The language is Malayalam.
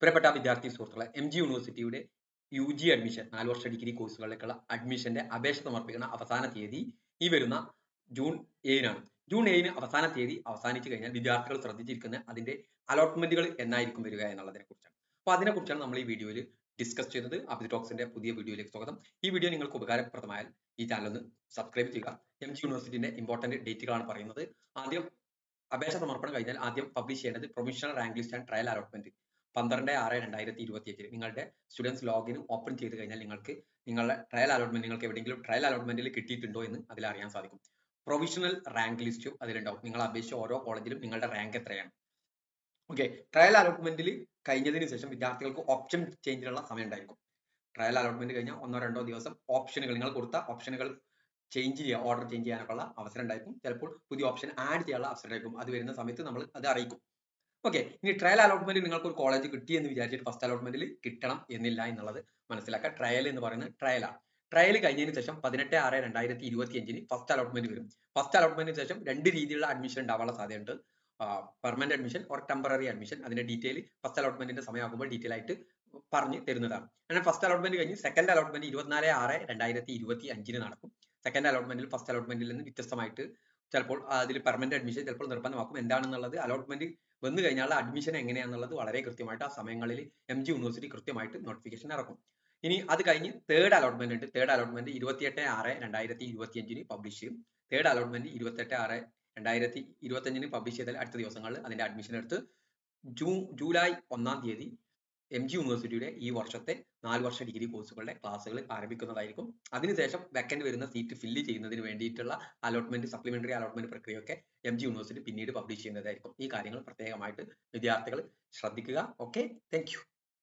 പ്രിയപ്പെട്ട വിദ്യാർത്ഥി സുഹൃത്തുക്കളെ, MG യൂണിവേഴ്സിറ്റിയുടെ UG അഡ്മിഷൻ 4 വർഷ ഡിഗ്രി കോഴ്സുകളിലേക്കുള്ള അഡ്മിഷന്റെ അപേക്ഷ സമർപ്പിക്കുന്ന അവസാന തീയതി ഈ വരുന്ന ജൂൺ 7-നാണ്. ജൂൺ 7-ന് അവസാന തീയതി അവസാനിച്ചു കഴിഞ്ഞാൽ വിദ്യാർത്ഥികൾ ശ്രദ്ധിച്ചിരിക്കുന്ന അതിന്റെ അലോട്ട്മെന്റുകൾ എന്നായിരിക്കും വരിക എന്നുള്ളതിനെ കുറിച്ചാണ്. അപ്പോൾ അതിനെക്കുറിച്ചാണ് നമ്മൾ ഈ വീഡിയോയിൽ ഡിസ്കസ് ചെയ്തത്. അഭിത് ടോക്സിന്റെ പുതിയ വീഡിയോയിലേക്ക് സ്വാഗതം. ഈ വീഡിയോ നിങ്ങൾക്ക് ഉപകാരപ്രദമായാൽ ഈ ചാനൽ ഒന്ന് സബ്സ്ക്രൈബ് ചെയ്യുക. MG യൂണിവേഴ്സിറ്റിന്റെ ഇമ്പോർട്ടന്റ് ഡേറ്റുകളാണ് പറയുന്നത്. ആദ്യം അപേക്ഷ സമർപ്പണം കഴിഞ്ഞാൽ ആദ്യം പബ്ലിഷ് ചെയ്യേണ്ടത് provisional rank list and trial allotment 12/6/2025 നിങ്ങളുടെ സ്റ്റുഡൻസ് ലോഗിൻ ഓപ്പൺ ചെയ്ത് കഴിഞ്ഞാൽ നിങ്ങൾക്ക് നിങ്ങളുടെ ട്രയൽ അലോട്ട്മെന്റ് നിങ്ങൾക്ക് എവിടെയെങ്കിലും ട്രയൽ അലോട്ട്മെന്റിൽ കിട്ടിയിട്ടുണ്ടോ എന്ന് അതിൽ അറിയാൻ സാധിക്കും. പ്രൊവിഷണൽ റാങ്ക് ലിസ്റ്റും അതിലുണ്ടാവും. നിങ്ങൾ അപേക്ഷിച്ച ഓരോ കോളേജിലും നിങ്ങളുടെ റാങ്ക് എത്രയാണ്. ഓക്കെ, ട്രയൽ അലോട്ട്മെന്റിൽ കഴിഞ്ഞതിന് ശേഷം വിദ്യാർത്ഥികൾക്ക് ഓപ്ഷൻ ചേഞ്ചിനുള്ള സമയം ഉണ്ടായിരിക്കും. ട്രയൽ അലോട്ട്മെന്റ് കഴിഞ്ഞാൽ 1-2 ദിവസം ഓപ്ഷനുകൾ നിങ്ങൾ കൊടുത്ത ഓപ്ഷനുകൾ ചേഞ്ച് ചെയ്യുക, ഓർഡർ ചേഞ്ച് ചെയ്യാനുള്ള അവസരം ഉണ്ടായിരിക്കും. ചിലപ്പോൾ പുതിയ ഓപ്ഷൻ ആഡ് ചെയ്യാനുള്ള അവസരം ഉണ്ടായിരിക്കും. അത് വരുന്ന സമയത്ത് നമ്മൾ അത് അറിയിക്കും. ഓക്കെ, ഇനി ട്രയൽ അലോട്ട്മെന്റ് നിങ്ങൾക്ക് ഒരു കോളേജ് കിട്ടി എന്ന് വിചാരിച്ചിട്ട് ഫസ്റ്റ് അലോട്ട്മെന്റിൽ കിട്ടണം എന്നില്ല എന്നുള്ളത് മനസ്സിലാക്കുക. ട്രയൽ എന്ന് പറയുന്നത് ട്രയലാണ്. ട്രയൽ കഴിഞ്ഞതിന് ശേഷം 18/6/2025 ഫസ്റ്റ് അലോട്ട്മെന്റ് വരും. ഫസ്റ്റ് അലോട്ട്മെന്റിന് ശേഷം രണ്ട് രീതിയിലുള്ള അഡ്മിഷൻ ഉണ്ടാവാനുള്ള സാധ്യതയുണ്ട്. Permanent admission or temporary admission. അതിന്റെ ഡീറ്റെയിൽ ഫസ്റ്റ് അലോട്ട്മെന്റിന്റെ സമയമാകുമ്പോൾ ഡീറ്റെയിൽ ആയിട്ട് പറഞ്ഞു തരുന്നതാണ്. അങ്ങനെ ഫസ്റ്റ് അലോട്ട്മെന്റ് കഴിഞ്ഞ് സെക്കൻഡ് അലോട്ട്മെന്റ് 24/6/2025 നടക്കും. സെക്കൻഡ് അലോട്ട്മെന്റിൽ ഫസ്റ്റ് അലോട്ട്മെന്റിൽ നിന്ന് വ്യത്യസ്തമായിട്ട് ചിലപ്പോൾ അതിൽ പെർമനന്റ് അഡ്മിഷൻ ചിലപ്പോൾ നിർബന്ധമാക്കും. എന്താണെന്നുള്ളത് അലോട്ട്മെന്റ് വന്നു കഴിഞ്ഞാൽ അഡ്മിഷൻ എങ്ങനെയാണെന്നുള്ളത് വളരെ കൃത്യമായിട്ട് ആ സമയങ്ങളിൽ MG യൂണിവേഴ്സിറ്റി കൃത്യമായിട്ട് നോട്ടിഫിക്കേഷൻ ഇറക്കും. ഇനി അത് കഴിഞ്ഞ് തേർഡ് അലോട്ട്മെന്റ് ഉണ്ട്. തേർഡ് അലോട്ട്മെന്റ് 28/6/2025 പബ്ലിഷ് ചെയ്യും. തേർഡ് അലോട്ട്മെന്റ് 28/6/2025 പബ്ലിഷ് ചെയ്താൽ അടുത്ത ദിവസങ്ങളിൽ അതിന്റെ അഡ്മിഷൻ എടുത്ത് ജൂലൈ 1-ാം തീയതി MG യൂണിവേഴ്സിറ്റിയുടെ ഈ വർഷത്തെ 4 വർഷ ഡിഗ്രി കോഴ്സുകളുടെ ക്ലാസ്സുകൾ ആരംഭിക്കുന്നതായിരിക്കും. അതിനുശേഷം വേക്കന്റ് വരുന്ന സീറ്റ് ഫില്ല് ചെയ്യുന്നതിന് വേണ്ടിയിട്ടുള്ള അലോട്ട്മെന്റ് സപ്ലിമെന്ററി അലോട്ട്മെന്റ് പ്രക്രിയയൊക്കെ MG യൂണിവേഴ്സിറ്റി പിന്നീട് പബ്ലിഷ് ചെയ്യുന്നതായിരിക്കും. ഈ കാര്യങ്ങൾ പ്രത്യേകമായിട്ട് വിദ്യാർത്ഥികൾ ശ്രദ്ധിക്കുക. Okay, thank U.